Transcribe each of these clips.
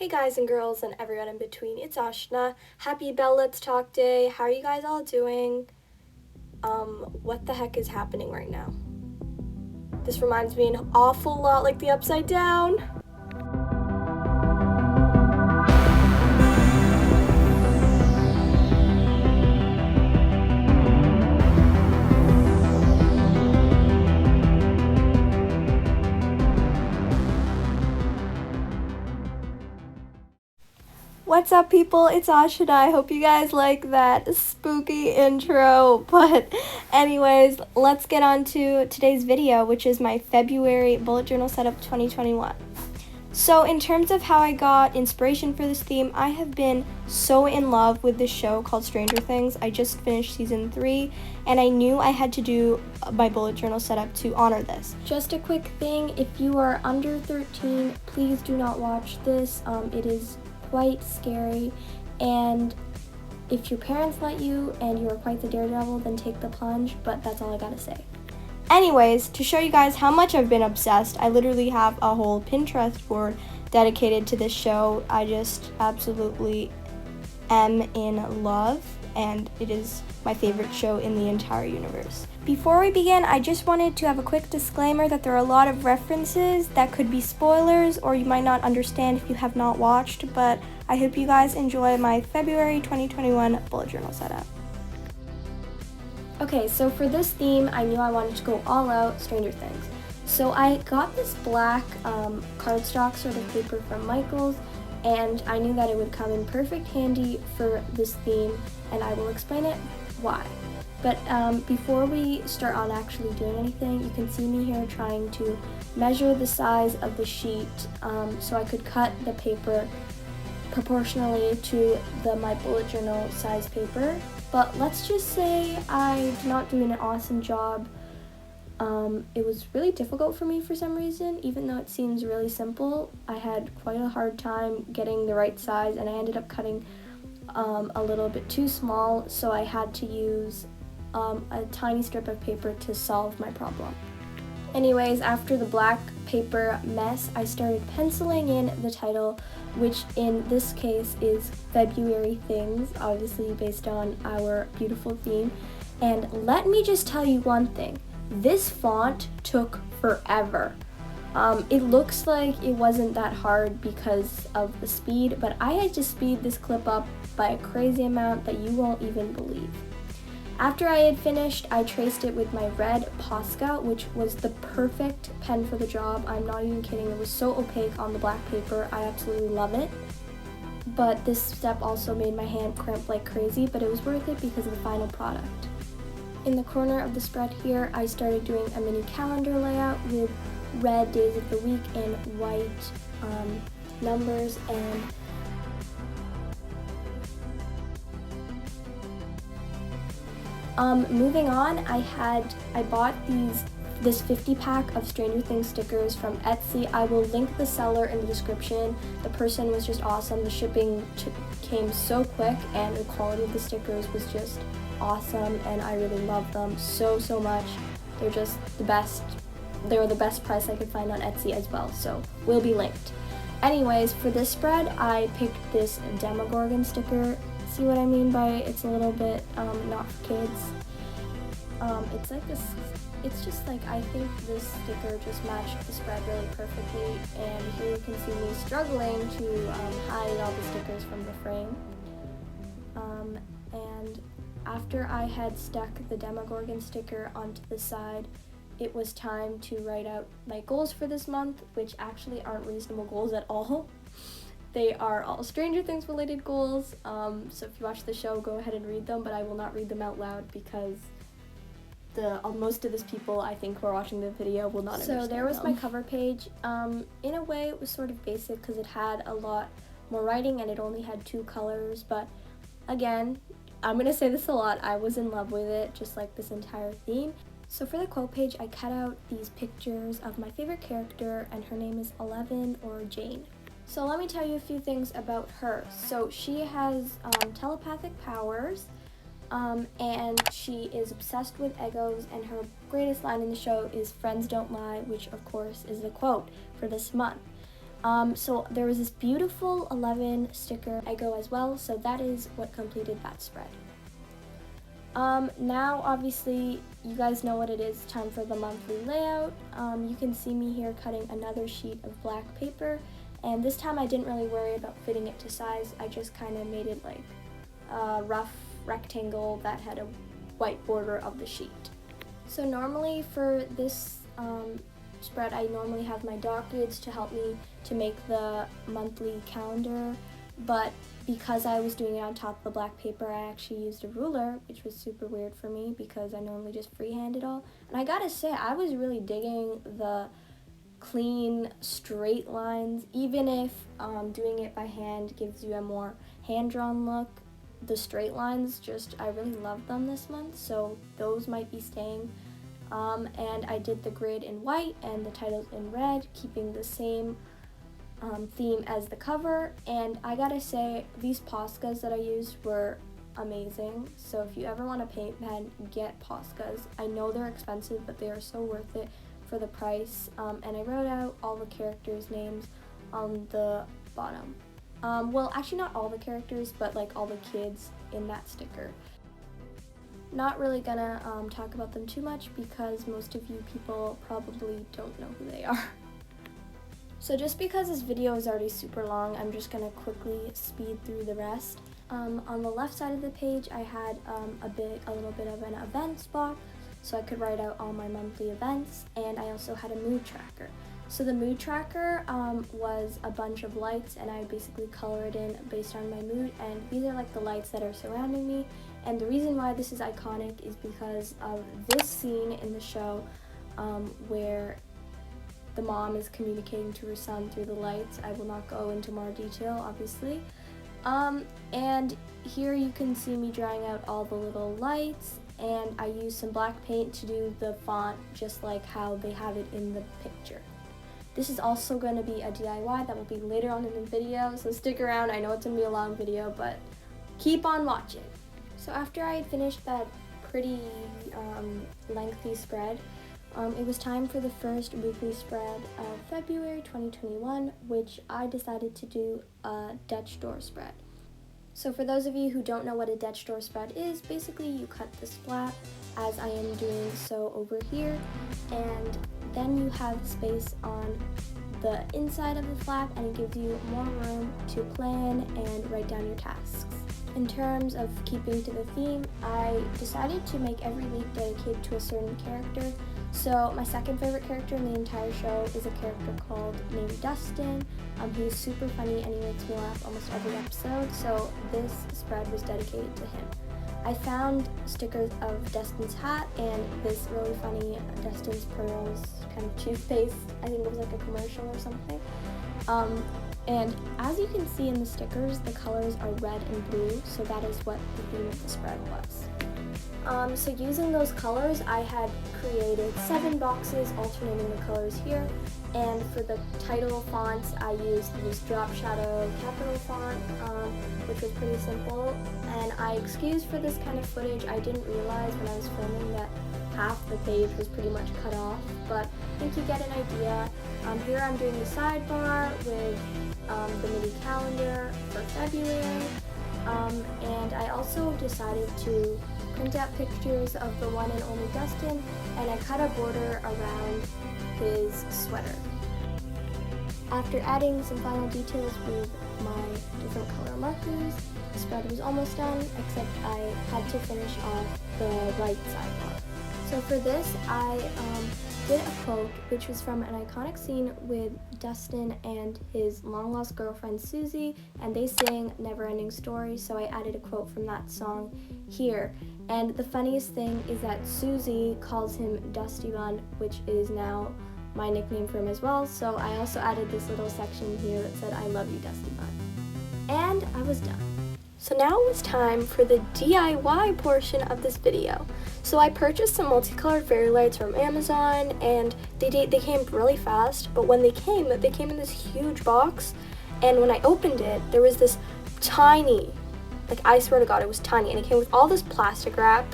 Hey guys and girls and everyone in between, it's Ashna. Happy Bell Let's Talk Day. How are you guys all doing? What the heck is happening right now? This reminds me an awful lot like the Upside Down. What's up, people? It's Ash and I hope you guys like that spooky intro. But anyways, let's get on to today's video, which is my February bullet journal setup 2021. So in terms of how I got inspiration for this theme, I have been so in love with this show called Stranger Things. I just finished season 3 and I knew I had to do my bullet journal setup to honor this. Just a quick thing, if you are under 13, please do not watch this. It is quite scary, and if your parents let you and you are quite the daredevil, then take the plunge, but that's all I gotta say. Anyways, to show you guys how much I've been obsessed, I literally have a whole Pinterest board dedicated to this show. I just absolutely am in love, and it is my favorite show in the entire universe. Before we begin, I just wanted to have a quick disclaimer that there are a lot of references that could be spoilers or you might not understand if you have not watched, but I hope you guys enjoy my February 2021 bullet journal setup. Okay, so for this theme, I knew I wanted to go all out Stranger Things. So I got this black cardstock sort of paper from Michael's, and I knew that it would come in perfect handy for this theme, and I will explain it why. But before we start on actually doing anything, you can see me here trying to measure the size of the sheet so I could cut the paper proportionally to my bullet journal size paper. But let's just say I did not do an awesome job. It was really difficult for me for some reason, even though it seems really simple. I had quite a hard time getting the right size, and I ended up cutting a little bit too small, so I had to use a tiny strip of paper to solve my problem. Anyways, after the black paper mess, I started penciling in the title, which in this case is February Things, obviously based on our beautiful theme. And let me just tell you one thing, this font took forever. It looks like it wasn't that hard because of the speed, but I had to speed this clip up by a crazy amount that you won't even believe. After I had finished, I traced it with my red Posca, which was the perfect pen for the job. I'm not even kidding, it was so opaque on the black paper. I absolutely love it. But this step also made my hand cramp like crazy, but it was worth it because of the final product. In the corner of the spread here, I started doing a mini calendar layout with red days of the week and white numbers, and moving on, I bought this 50 pack of Stranger Things stickers from Etsy. I will link the seller in the description. The person was just awesome. The shipping came so quick, and the quality of the stickers was just awesome, and I really love them so much. They're just the best. They were the best price I could find on Etsy as well, so will be linked. Anyways, for this spread, I picked this Demogorgon sticker. See what I mean by it's a little bit not for kids. It's like this. It's just like, I think this sticker just matched the spread really perfectly, and here you can see me struggling to hide all the stickers from the frame. And after I had stuck the Demogorgon sticker onto the side, it was time to write out my goals for this month, which actually aren't reasonable goals at all. They are all Stranger Things related goals, so if you watch the show, go ahead and read them, but I will not read them out loud because most of these people, I think, who are watching the video will not understand. So there was my cover page. In a way, it was sort of basic because it had a lot more writing and it only had 2 colors, but again, I'm going to say this a lot, I was in love with it, just like this entire theme. So for the quote page, I cut out these pictures of my favorite character, and her name is 11, or Jane. So let me tell you a few things about her. So she has telepathic powers, and she is obsessed with Eggos, and her greatest line in the show is "Friends don't lie," which of course is the quote for this month. So there was this beautiful 11 sticker Eggo as well, so that is what completed that spread. Now obviously you guys know what it is, time for the monthly layout. You can see me here cutting another sheet of black paper, and this time I didn't really worry about fitting it to size. I just kind of made it like a rough rectangle that had a white border of the sheet. So normally for this spread, I normally have my dock kids to help me to make the monthly calendar, but because I was doing it on top of the black paper, I actually used a ruler, which was super weird for me because I normally just freehand it all. And I gotta say, I was really digging the clean, straight lines. Even if doing it by hand gives you a more hand-drawn look, the straight lines, I really love them this month, so those might be staying. And I did the grid in white and the titles in red, keeping the same theme as the cover. And I gotta say, these poscas that I used were amazing. So if you ever want a paint pen, get poscas. I know they're expensive, but they are so worth it for the price. And I wrote out all the characters' names on the bottom. Well, actually not all the characters, but like all the kids in that sticker. Not really gonna talk about them too much because most of you people probably don't know who they are. So just because this video is already super long, I'm just gonna quickly speed through the rest. On the left side of the page, I had a little bit of an events box, so I could write out all my monthly events, and I also had a mood tracker. So the mood tracker was a bunch of lights, and I basically color it in based on my mood, and these are like the lights that are surrounding me. And the reason why this is iconic is because of this scene in the show where the mom is communicating to her son through the lights. I will not go into more detail, obviously. And here you can see me drawing out all the little lights, and I used some black paint to do the font just like how they have it in the picture. This is also going to be a DIY that will be later on in the video, so stick around. I know it's going to be a long video, but keep on watching. So after I had finished that pretty lengthy spread, it was time for the first weekly spread of February 2021, which I decided to do a Dutch door spread. So for those of you who don't know what a Dutch door spread is, basically you cut this flap, as I am doing so over here, and then you have space on the inside of the flap, and it gives you more room to plan and write down your tasks. In terms of keeping to the theme, I decided to make every week dedicated to a certain character. So my second favorite character in the entire show is a character named Dustin. He's super funny and he makes me laugh almost every episode, so this spread was dedicated to him. I found stickers of Dustin's hat and this really funny Dustin's Pearls kind of toothpaste. I think it was like a commercial or something. And as you can see in the stickers, the colors are red and blue, so that is what the theme of the spread was. So using those colors, I had created 7 boxes alternating the colors here, and for the title fonts, I used this drop shadow capital font, which was pretty simple, and I excused for this kind of footage. I didn't realize when I was filming that half the page was pretty much cut off, but I think you get an idea. Here I'm doing the sidebar with the mini calendar for February, and I also decided to print out pictures of the one and only Dustin, and I cut a border around his sweater. After adding some final details with my different color markers, the spread was almost done, except I had to finish off the right sidebar. So for this, I did a quote, which was from an iconic scene with Dustin and his long-lost girlfriend Susie, and they sing Never Ending Story, so I added a quote from that song here. And the funniest thing is that Susie calls him Dusty Bun, which is now my nickname for him as well, so I also added this little section here that said, I love you, Dusty Bun. And I was done. So now it was time for the DIY portion of this video. So I purchased some multicolored fairy lights from Amazon, and they came really fast, but when they came in this huge box, and when I opened it, there was this tiny, like I swear to God, it was tiny, and it came with all this plastic wrap,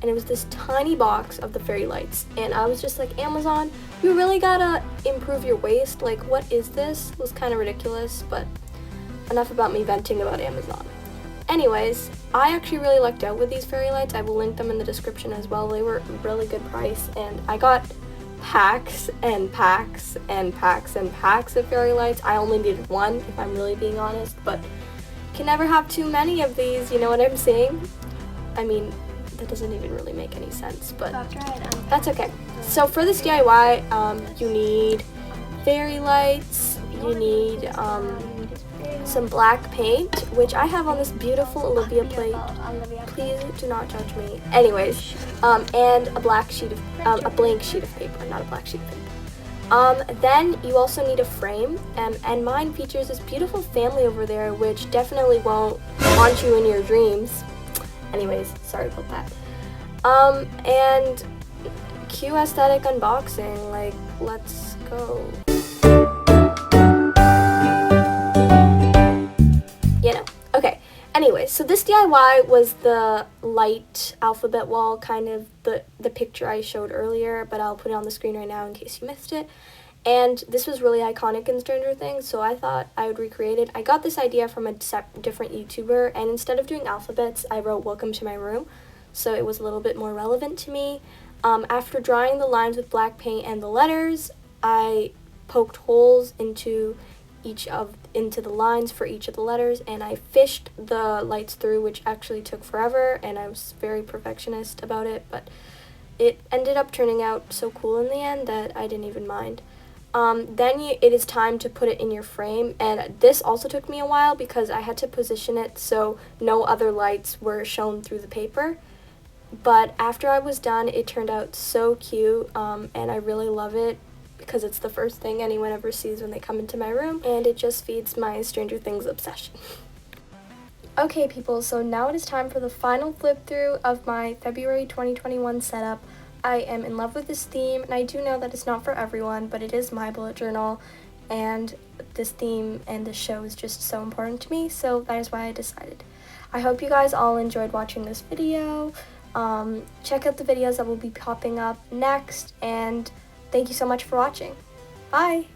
and it was this tiny box of the fairy lights, and I was just like, Amazon, you really gotta improve your waste, like what is this? It was kind of ridiculous, but enough about me venting about Amazon. Anyways, I actually really lucked out with these fairy lights. I will link them in the description as well. They were a really good price, and I got packs and packs and packs and packs of fairy lights. I only needed one, if I'm really being honest, but you can never have too many of these, you know what I'm saying? I mean, that doesn't even really make any sense, but that's okay. So for this DIY, you need fairy lights, you need some black paint, which I have on this beautiful Olivia plate. Please do not judge me. Anyways, and a blank sheet of paper, not a black sheet of paper. Then you also need a frame, and mine features this beautiful family over there, which definitely won't haunt you in your dreams. Anyways, sorry about that. And cue aesthetic unboxing, like, let's go. Okay, anyway, so this DIY was the light alphabet wall, kind of the picture I showed earlier, but I'll put it on the screen right now in case you missed it. And this was really iconic in Stranger Things, so I thought I would recreate it. I got this idea from a different YouTuber, and instead of doing alphabets, I wrote "Welcome to my room," so it was a little bit more relevant to me. After drawing the lines with black paint and the letters, I poked holes into the lines for each of the letters, and I fished the lights through, which actually took forever, and I was very perfectionist about it, but it ended up turning out so cool in the end that I didn't even mind. Then it is time to put it in your frame, and this also took me a while because I had to position it so no other lights were shown through the paper. But after I was done, it turned out so cute, and I really love it because it's the first thing anyone ever sees when they come into my room, and it just feeds my Stranger Things obsession. Okay people, so now it is time for the final flip through of my February 2021 setup. I am in love with this theme, and I do know that it's not for everyone, but it is my bullet journal, and this theme and this show is just so important to me, so that is why I decided. I hope you guys all enjoyed watching this video. Check out the videos that will be popping up next, and thank you so much for watching. Bye!